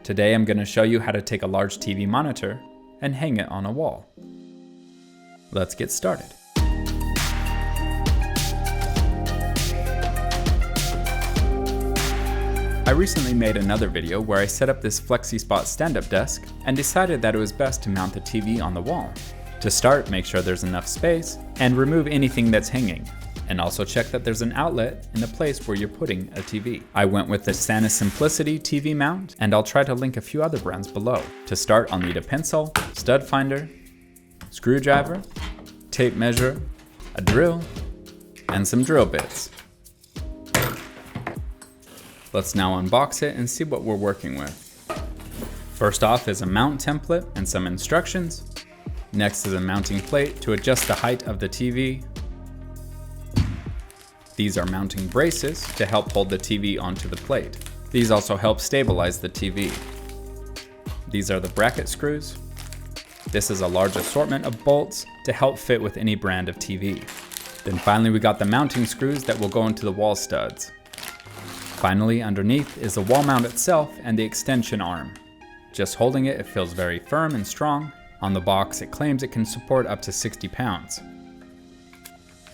Today I'm going to show you how to take a large TV monitor and hang it on a wall. Let's get started. I recently made another video where I set up this FlexiSpot stand-up desk and decided that it was best to mount the TV on the wall. To start, make sure there's enough space and remove anything that's hanging. And also check that there's an outlet in the place where you're putting a TV. I went with the Santa Simplicity TV mount, and I'll try to link a few other brands below. To start, I'll need a pencil, stud finder, screwdriver, tape measure, a drill, and some drill bits. Let's now unbox it and see what we're working with. First off is a mount template and some instructions. Next is a mounting plate to adjust the height of the TV. These are mounting braces to help hold the TV onto the plate. These also help stabilize the TV. These are the bracket screws. This is a large assortment of bolts to help fit with any brand of TV. Then finally we got the mounting screws that will go into the wall studs. Finally, underneath is the wall mount itself and the extension arm. Just holding it, it feels very firm and strong. On the box, it claims it can support up to 60 pounds.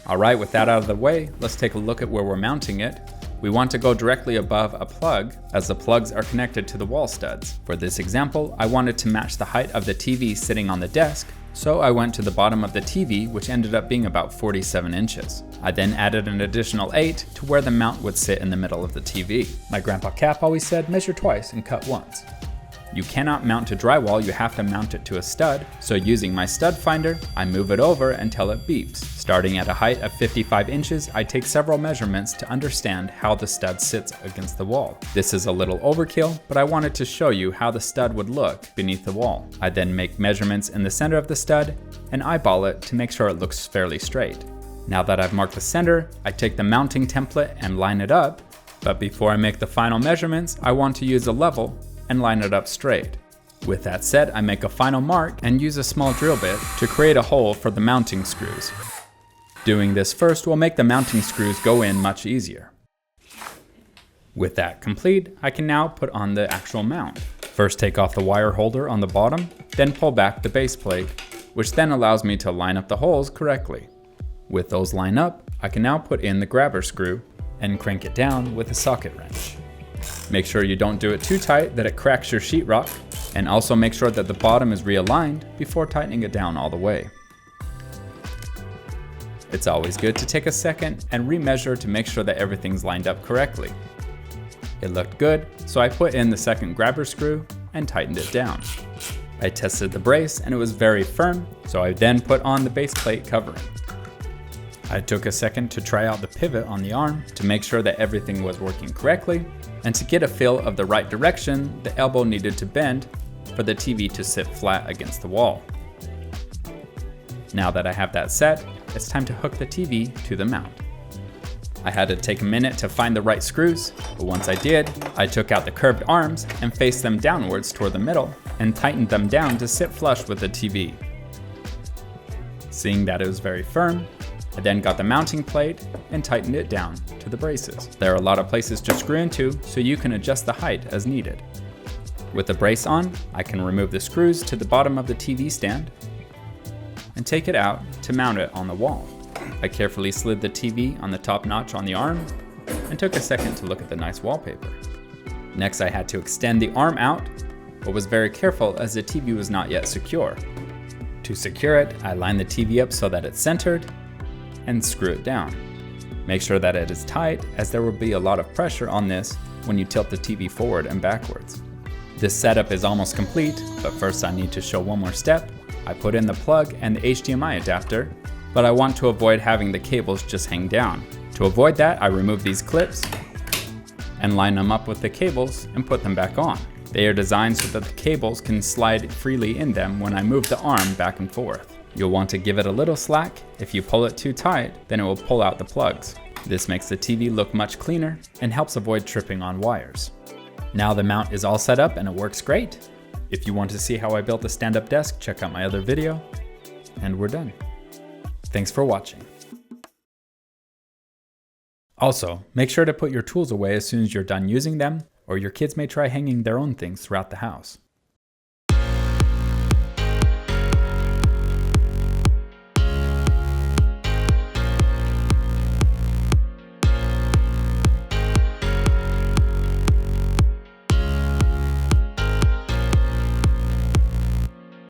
Alright, with that out of the way, let's take a look at where we're mounting it. We want to go directly above a plug, as the plugs are connected to the wall studs. For this example, I wanted to match the height of the TV sitting on the desk, so I went to the bottom of the TV, which ended up being about 47 inches. I then added an additional 8 to where the mount would sit in the middle of the TV. My grandpa Cap always said, measure twice and cut once. You cannot mount to drywall, you have to mount it to a stud, so using my stud finder, I move it over until it beeps. Starting at a height of 55 inches, I take several measurements to understand how the stud sits against the wall. This is a little overkill, but I wanted to show you how the stud would look beneath the wall. I then make measurements in the center of the stud and eyeball it to make sure it looks fairly straight. Now that I've marked the center, I take the mounting template and line it up, but before I make the final measurements, I want to use a level and line it up straight. With that said, I make a final mark and use a small drill bit to create a hole for the mounting screws. Doing this first will make the mounting screws go in much easier. With that complete, I can now put on the actual mount. First take off the wire holder on the bottom, then pull back the base plate, which then allows me to line up the holes correctly. With those lined up, I can now put in the grabber screw and crank it down with a socket wrench. Make sure you don't do it too tight that it cracks your sheetrock, and also make sure that the bottom is realigned before tightening it down all the way. It's always good to take a second and remeasure to make sure that everything's lined up correctly. It looked good, so I put in the second grabber screw and tightened it down. I tested the brace and it was very firm, so I then put on the base plate covering. I took a second to try out the pivot on the arm to make sure that everything was working correctly, and to get a feel of the right direction, the elbow needed to bend for the TV to sit flat against the wall. Now that I have that set, it's time to hook the TV to the mount. I had to take a minute to find the right screws, but once I did, I took out the curved arms and faced them downwards toward the middle and tightened them down to sit flush with the TV. Seeing that it was very firm, I then got the mounting plate and tightened it down to the braces. There are a lot of places to screw into, so you can adjust the height as needed. With the brace on, I can remove the screws to the bottom of the TV stand and take it out to mount it on the wall. I carefully slid the TV on the top notch on the arm and took a second to look at the nice wallpaper. Next, I had to extend the arm out, but was very careful as the TV was not yet secure. To secure it, I line the TV up so that it's centered and screw it down. Make sure that it is tight, as there will be a lot of pressure on this when you tilt the TV forward and backwards. This setup is almost complete, but first I need to show one more step. I put in the plug and the HDMI adapter, but I want to avoid having the cables just hang down. To avoid that, I remove these clips and line them up with the cables and put them back on. They are designed so that the cables can slide freely in them when I move the arm back and forth. You'll want to give it a little slack. If you pull it too tight, then it will pull out the plugs. This makes the TV look much cleaner and helps avoid tripping on wires. Now the mount is all set up and it works great. If you want to see how I built the stand-up desk, check out my other video, and we're done. Thanks for watching. Also, make sure to put your tools away as soon as you're done using them. or your kids may try hanging their own things throughout the house.